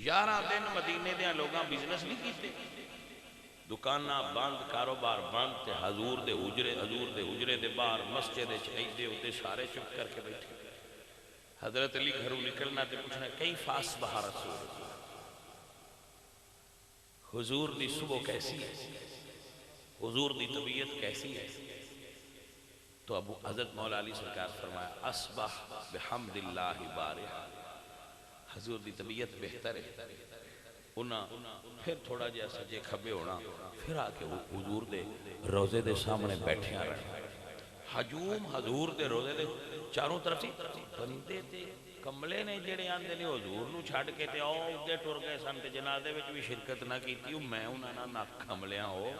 11 دن مدینے دے لوگاں بزنس نہیں کیتے، دکاناں بند، کاروبار بند، تے حضور دے حجرے دے باہر مسجد چاہیے ہوتے سارے چپ کر کے بیٹھے۔ حضرت علی گھروں نکلنا تے پوچھنا کیف اصبح رسول اللہ، حضور دی صبح کیسی ہے، حضور دی طبیعت کیسی ہے؟ تو ابو حضرت مولا علی سرکار فرمایا اصبح بحمد اللہ بارہا، حضور دی طبیعت بہتر ہے۔ انہاں پھر تھوڑا جہا سجے کھبے ہونا، پھر آ کے حضور دے روزے دے سامنے بیٹھیاں رہنا۔ ہجوم حضور دے روزے دے چاروں طرف سی بندے تے کملے نے جڑے آندے نے حضور نو چھڈ کے تے او اگے ٹر گئے سن تے جنازے وچ بھی شرکت نہ کیتی۔ میں انہاں نال نہ کملیاں ہو،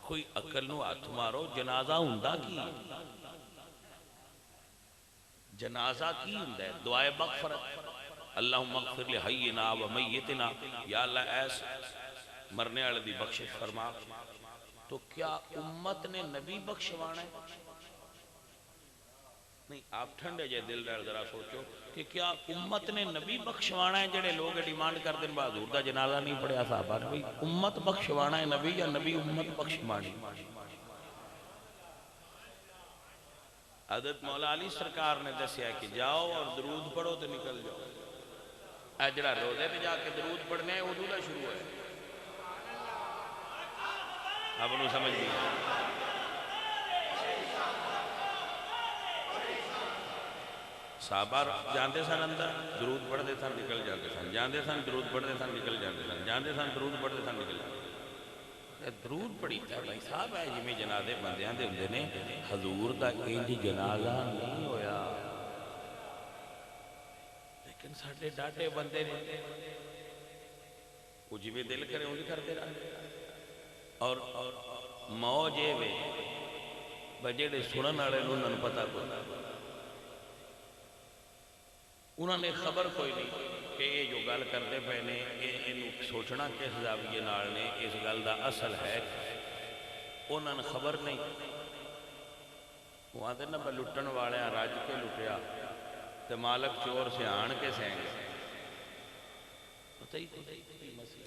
کوئی عقل نو ہاتھ مارو، جنازہ ہوندا کی ہے؟ جنازہ کی ہوندا ہے؟ دعائے مغفرت، اللہم اغفر لحینا و میتنا، یا اللہ ایس مرنے والے دی بخشش فرما۔ تو کیا امت نے نبی بخشوانا ہے؟ نہیں، آپ ٹھنڈے جے دل دار ذرا سوچو کہ کیا امت نے نبی بخشوانا ہے؟ جڑے لوگ ڈیمانڈ کر دیں حضور دا جنازہ نہیں پڑھیا صحابہ نے، امت بخشوانا ہے نبی یا نبی امت بخشوانی؟ حضرت مولا علی سرکار نے دسیا کہ جاؤ اور درود پڑھو تو نکل جاؤ۔ اے جڑا روزے پہ جا کے درود پڑھنے ہیں اردو دا شروع ہے، آپ انہوں سمجھ گئی؟ صحابہ جاندے سن اندر درود پڑھتے سن نکل جاتے سن، جاندے سن درود پڑھتے سن نکل جاتے سن، جاندے سن درود پڑھتے سن نکل جاتے سن۔ درود پڑھی تھا بھائی صاحب ہے جی میں جنازے بندیاں دے ہوندے نے، حضور دا انج جنازہ نہیں ہویا، لیکن ساڈے ڈاڈے بندے نے وہ جی میں دل کرے انج کرتے رہے۔ اور موج یہ وے بجڑے سنن والے نوں انہاں نوں پتہ کوئی، انہوں نے خبر کوئی نہیں کہ یہ جو گل کرتے پے نے یہ سوچنا کس زاویے نال نے، اس گل دا اصل ہے انہوں نے خبر نہیں۔ وہ آتے نا لٹن والے رج کے لٹیا تے مالک چور سے آن کے سینگ، پتہ ہی کوئی مسئلہ